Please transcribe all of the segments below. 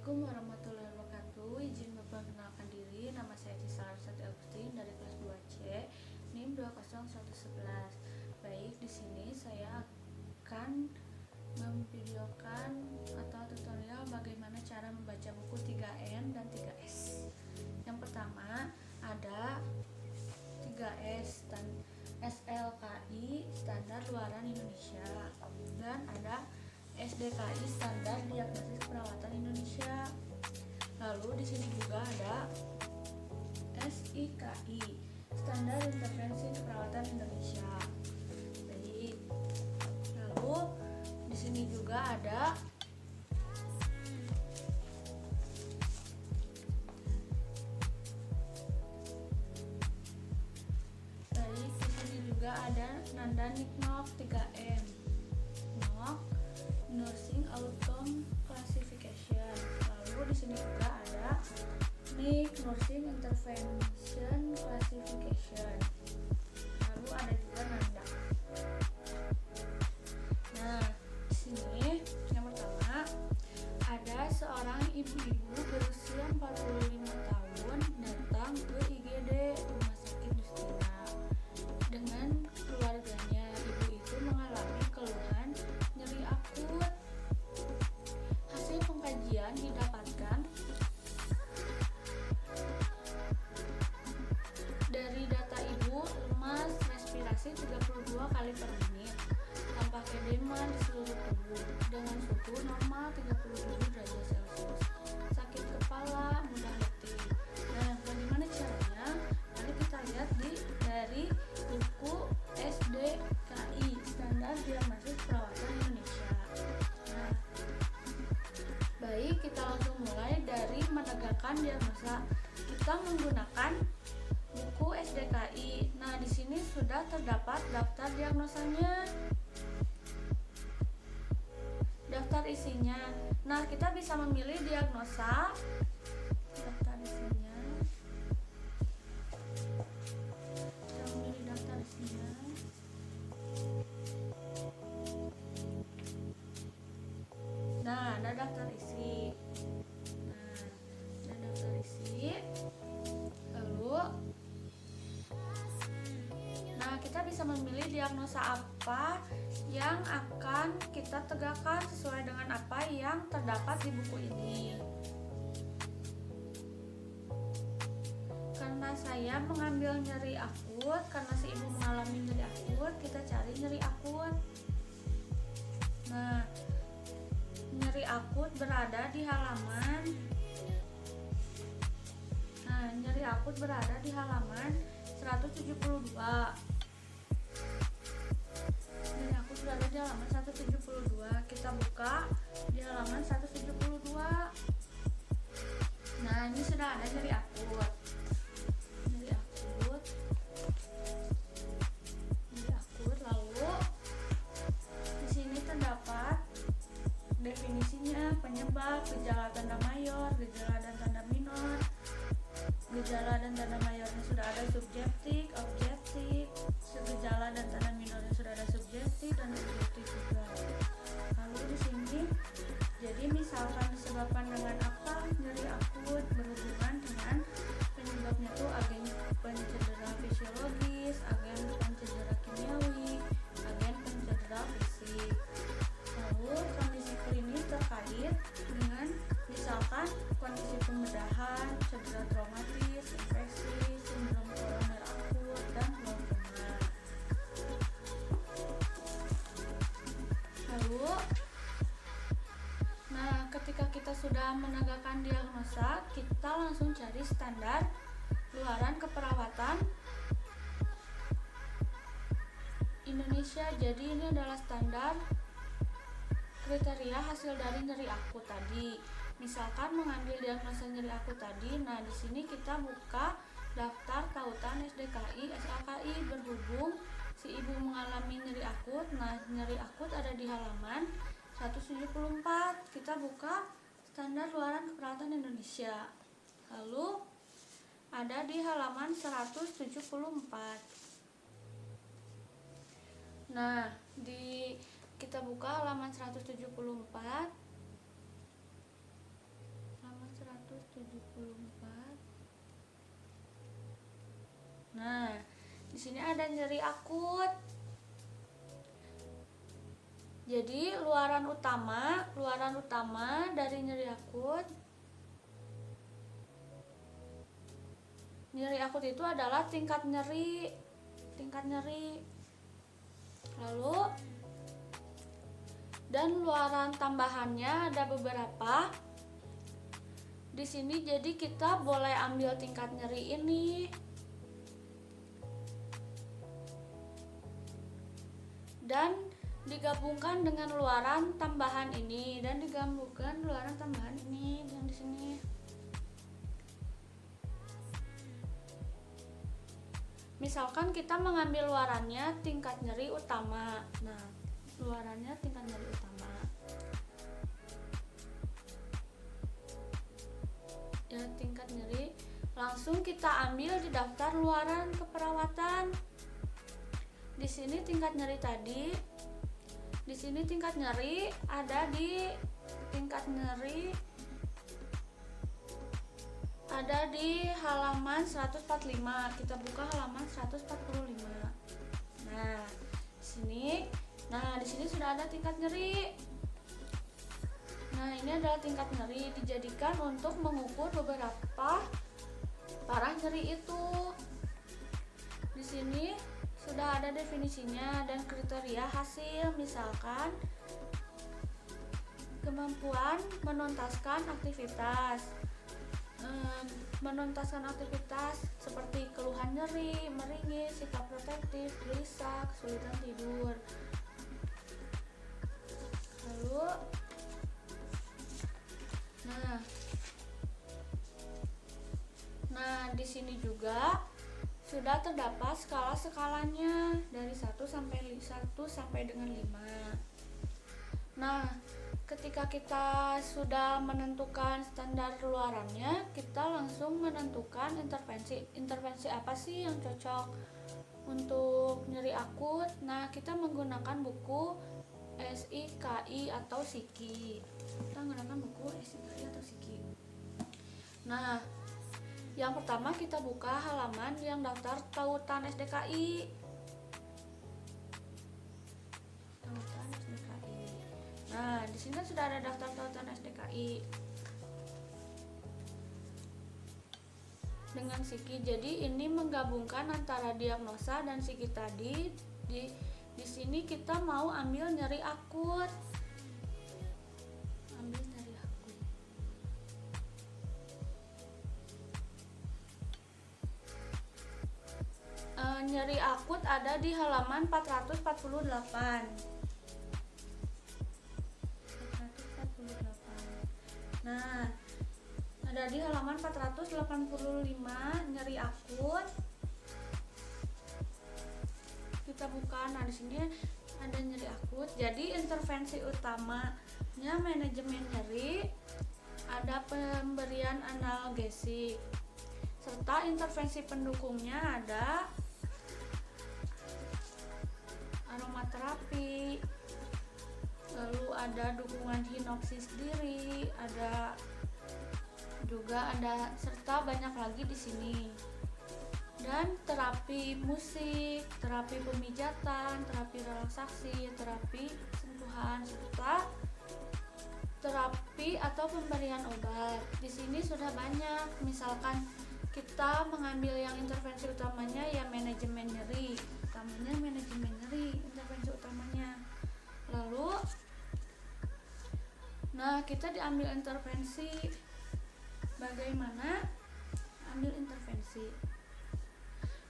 Assalamualaikum warahmatullahi wabarakatuh. Izin memperkenalkan diri, nama saya Tisa Arsati Agustin dari kelas 2C, NIM 20111. Baik, di sini saya akan memvideokan atau tutorial bagaimana cara membaca buku 3N dan 3S. Yang pertama ada 3S dan SLKI Standar Luaran Indonesia, dan ada SDKI Standar Diagnosis Perawatan Indonesia. Lalu di sini juga ada SIKI Standar Intervensi Keperawatan Indonesia. Baik. Lalu di sini juga ada Nanda Niknov 3M, NOC Nursing Outcome Classification. Lalu di sini juga ada NIC Nursing Intervention Classification. Lalu ada juga Nanda. Nah, di sini yang pertama ada seorang ibu-ibu berusia 45 tahun datang ke IGD Rumah Sakit Dustina dengan keluarganya. Ibu itu mengalami keluhan nyeri akut. Hasil pengkajian didapatkan dari data ibu lemas respirasi 32 kali per menit, tampak edema di seluruh tubuh dengan suhu normal 37 derajat Celcius, sakit kepala, mudah letih. Nah, bagaimana caranya? Mari kita lihat dari buku SDKI Standar Diagnosis Perawatan Indonesia. Nah, baik, kita langsung mulai dari menegakkan diagnosa. Kita menggunakan buku SDKI. Nah, di sini sudah terdapat daftar diagnosanya, daftar isinya. Nah, kita bisa memilih diagnosa, daftar isinya. Kita memilih daftar isinya. Nah, ada daftar isi. Lalu, kita bisa memilih diagnosa apa yang akan kita tegakkan sesuai dengan apa yang terdapat di buku ini. Karena saya mengambil nyeri akut, karena si ibu mengalami nyeri akut, kita cari nyeri akut. Nah, nyeri akut berada di halaman nyeri akut berada di halaman 172. Nyeri akut berada di halaman 172. Kita buka di halaman 172. Nah, ini sudah ada nyeri akut. Nyeri akut. Lalu di sini terdapat definisinya, penyebab, gejala tanda mayor, gejala dan tanda minor. Gejala dan tanda mayornya sudah ada subjektif, objektif. Gejala dan tanda minornya sudah ada subjektif dan objektif juga. Lalu di sini, jadi misalkan disebabkan dengan apa? Nyeri akut berhubungan dengan penyebabnya itu agen pencedera fisiologis, agen pencedera kimiawi, agen pencedera fisik. Lalu kondisi klinis terkait dengan misalkan kondisi pembedahan, cedera traumatis, infeksi, sindrom koroner akut, dan glaukoma. Lalu, ketika kita sudah menegakkan diagnosa, kita langsung cari standar luaran keperawatan Indonesia. Jadi ini adalah standar kriteria hasil dari nyeri akut tadi. Misalkan mengambil diagnosa nyeri akut tadi, nah di sini kita buka daftar tautan SDKI, SLKI. Berhubung si ibu mengalami nyeri akut, nah nyeri akut ada di halaman 174. Kita buka standar luaran keperawatan Indonesia. Lalu ada di halaman 174. Nah, kita buka halaman 174. 34. Nah, di sini ada nyeri akut. Jadi luaran utama dari nyeri akut itu adalah tingkat nyeri. Lalu dan luaran tambahannya ada beberapa. Di sini jadi kita boleh ambil tingkat nyeri ini dan digabungkan dengan luaran tambahan ini dan di sini. Misalkan kita mengambil luarannya tingkat nyeri utama. Nah, luarannya tingkat nyeri utama. Ya, tingkat nyeri langsung kita ambil di daftar luaran keperawatan. Di sini tingkat nyeri tadi. Di sini tingkat nyeri ada di halaman 145. Kita buka halaman 145. Nah, di sini sudah ada tingkat nyeri. Nah, ini adalah tingkat nyeri dijadikan untuk mengukur beberapa parah nyeri itu. Di sini sudah ada definisinya dan kriteria hasil, misalkan kemampuan menuntaskan aktivitas seperti keluhan nyeri, meringis, sikap protektif, gelisah, kesulitan tidur. Lalu di sini juga sudah terdapat skala-skalanya dari 1 sampai dengan 5. Nah, ketika kita sudah menentukan standar luarannya, kita langsung menentukan intervensi apa sih yang cocok untuk nyeri akut. Nah, kita menggunakan buku SIKI atau SIKI. Nah, yang pertama kita buka halaman yang daftar tautan SDKI. Nah, di sini sudah ada daftar tautan SDKI dengan SIKI. Jadi ini menggabungkan antara diagnosa dan SIKI tadi. Di sini kita mau ambil nyeri akut. Nyeri akut ada di halaman 448. Nah, ada di halaman 485 nyeri akut. Kita buka. Nah, di sini ada nyeri akut. Jadi intervensi utamanya manajemen nyeri, ada pemberian analgesik, serta intervensi pendukungnya ada aromaterapi, lalu ada dukungan hinopsis diri, serta banyak lagi di sini. Dan terapi musik, terapi pemijatan, terapi relaksasi, terapi sentuhan, serta terapi atau pemberian obat. Di sini sudah banyak. Misalkan kita mengambil yang intervensi utamanya ya manajemen nyeri, intervensi utamanya. Lalu kita diambil intervensi.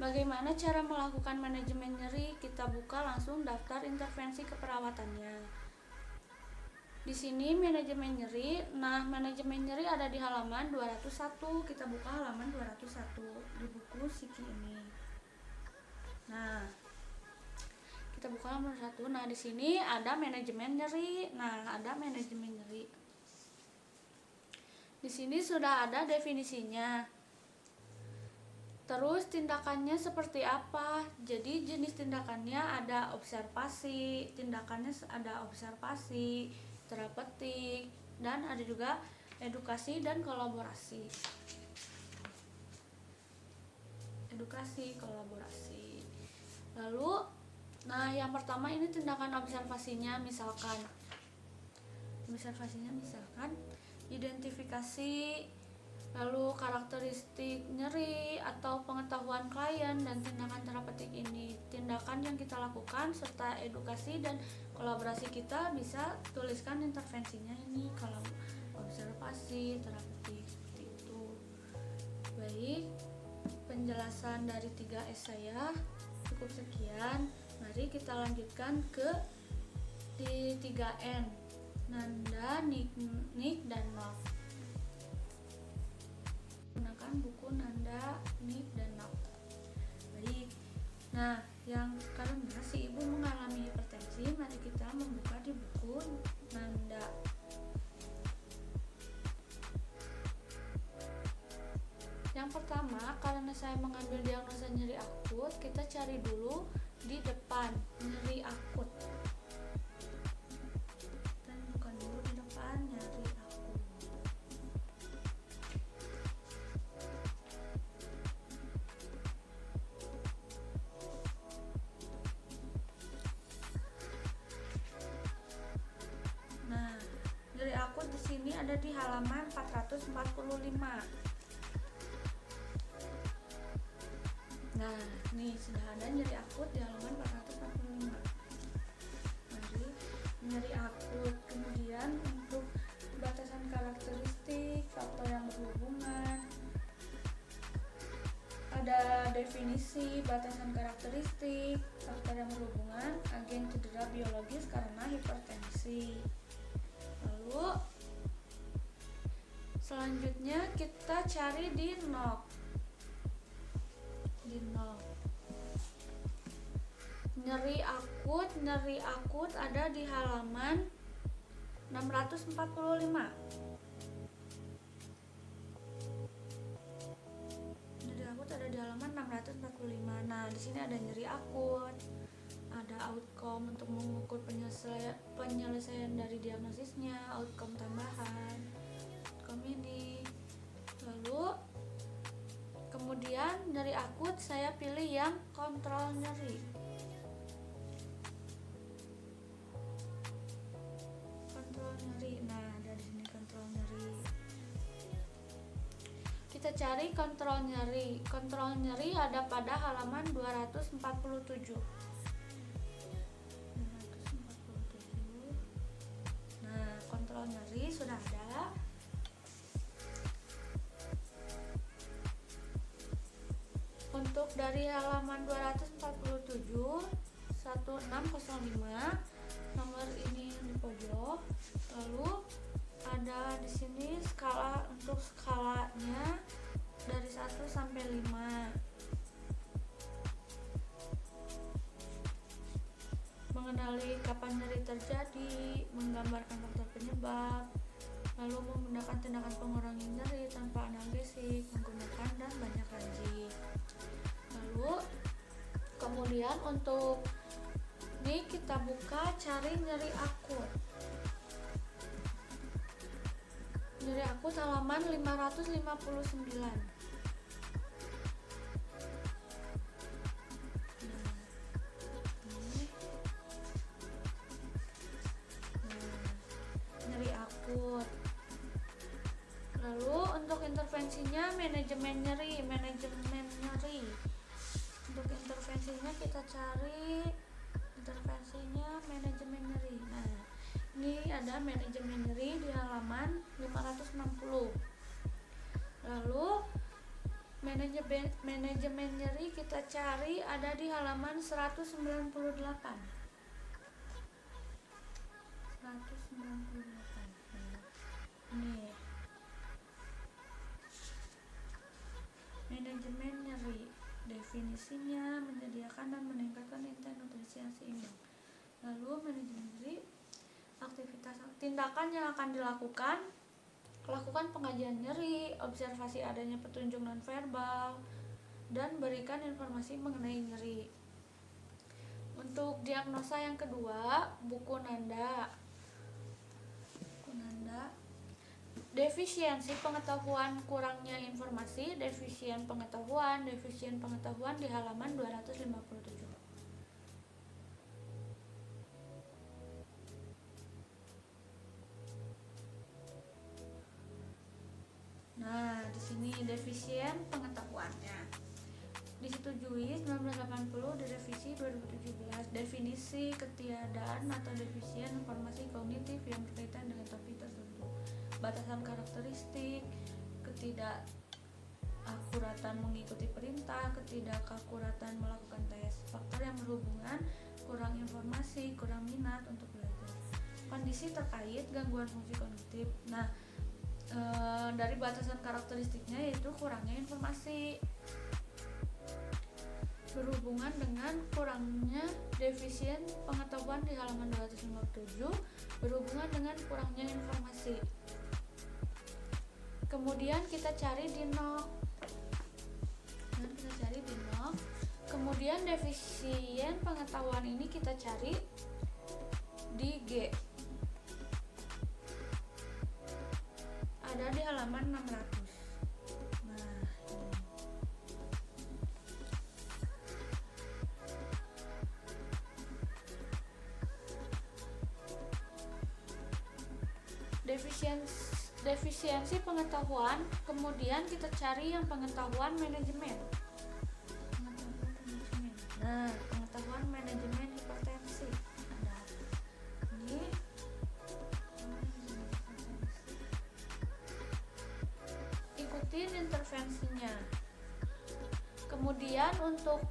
Bagaimana cara melakukan manajemen nyeri? Kita buka langsung daftar intervensi keperawatannya. Di sini manajemen nyeri. Nah, manajemen nyeri ada di halaman 201. Kita buka halaman 201 di buku SIKI ini. Nah, kita buka halaman 201. Nah, di sini ada manajemen nyeri. Di sini sudah ada definisinya. Terus tindakannya seperti apa? Jadi jenis tindakannya ada observasi, terapeutik, dan ada juga edukasi dan kolaborasi. Lalu yang pertama ini tindakan observasinya, misalkan identifikasi, lalu karakteristik nyeri atau pengetahuan klien dan tindakan terapeutik ini. Tindakan yang kita lakukan serta edukasi dan kolaborasi kita bisa tuliskan intervensinya ini kalau observasi, terapeutik, seperti itu. Baik, penjelasan dari 3S saya cukup sekian. Mari kita lanjutkan ke di 3N, Nanda, Nik, dan Nok. Gunakan buku Nanda, Nik, dan Nok. Baik, yang karena si ibu mengalami hipertensi, mari kita membuka di buku Nanda. Yang pertama, karena saya mengambil diagnosa nyeri akut, kita cari dulu di depan nyeri akut. Dan bukan dulu di depan nyeri akut. Nyeri akut di sini ada di halaman 445. Nih sudah ada nyeri akut di halaman 445. Mari nyeri akut. Kemudian untuk batasan karakteristik, faktor yang berhubungan, ada definisi batasan karakteristik, faktor yang berhubungan, agen cedera biologis karena hipertensi. Lalu selanjutnya kita cari di NOK. Nyeri akut ada di halaman 645. Nyeri akut ada di halaman 645. Di sini ada nyeri akut, ada outcome untuk mengukur penyelesaian dari diagnosisnya, outcome tambahan, outcome ini. Lalu kemudian nyeri akut saya pilih yang kontrol nyeri. Dari sini kontrol nyeri. Kita cari kontrol nyeri. Kontrol nyeri ada pada halaman 247. Kontrol nyeri sudah ada. Untuk dari halaman 247 1605, nomor ini di pojok. Lalu ada di sini skala, untuk skalanya dari 1 sampai 5. Mengenali kapan nyeri terjadi, menggambarkan faktor penyebab, lalu menggunakan tindakan pengurangi nyeri tanpa analgesik, menggunakan dan banyak lagi. Lalu kemudian untuk ini kita buka cari nyeri akut. Nyeri akut halaman 559. Nyeri akut. Lalu untuk intervensinya manajemen nyeri. Untuk intervensinya kita cari intervensinya manajemen nyeri. Ini ada manajemen nyeri di halaman 560. Lalu manajemen nyeri kita cari ada di halaman 198. Nih. Manajemen nyeri. Definisinya menyediakan dan meningkatkan intake nutrisi yang seimbang. Lalu manajemen nyeri, aktivitas tindakan yang akan dilakukan, lakukan pengajian nyeri, observasi adanya petunjuk nonverbal, dan berikan informasi mengenai nyeri. Untuk diagnosa yang kedua, buku Nanda. Defisiensi pengetahuan, kurangnya informasi. Defisien pengetahuan di halaman 257. Nah, di sini defisien pengetahuannya disetujui 1980, direvisi 2017. Definisi ketiadaan atau defisien informasi kognitif yang berkaitan dengan topik tertentu. Batasan karakteristik, ketidakakuratan mengikuti perintah, ketidakakuratan melakukan tes. Faktor yang berhubungan, kurang informasi, kurang minat untuk belajar. Kondisi terkait gangguan fungsi kognitif. Nah, dari batasan karakteristiknya yaitu kurangnya informasi, berhubungan dengan kurangnya defisien pengetahuan di halaman 257, berhubungan dengan kurangnya informasi. Kemudian kita cari di NOC. Kemudian defisien pengetahuan ini kita cari di G. Ada di halaman 600. Nah, defisiensi pengetahuan, kemudian kita cari yang pengetahuan manajemen. Nah, pengetahuan manajemen hipertensi ada ini. Ikutin intervensinya. Kemudian untuk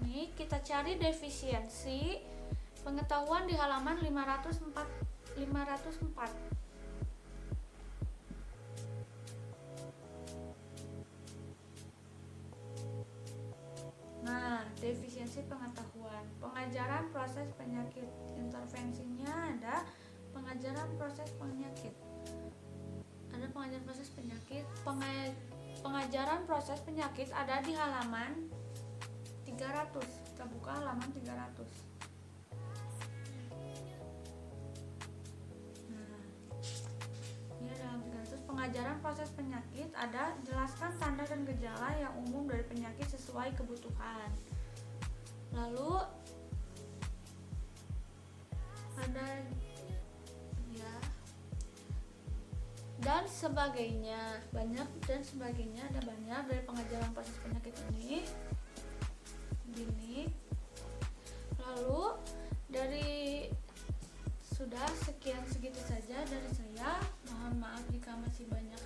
NIK, kita cari defisiensi pengetahuan di halaman 504. Nah, defisiensi pengetahuan, pengajaran proses penyakit. Intervensinya ada pengajaran proses penyakit. Pengajaran proses penyakit ada di halaman 300. Kita buka halaman 300. Nah, ini dalam 300 pengajaran proses penyakit ada jelaskan tanda dan gejala yang umum dari penyakit sesuai kebutuhan. Lalu ada ya dan sebagainya, banyak dari pengajaran proses penyakit ini. Lalu sudah sekian segitu saja dari saya. Mohon maaf jika masih banyak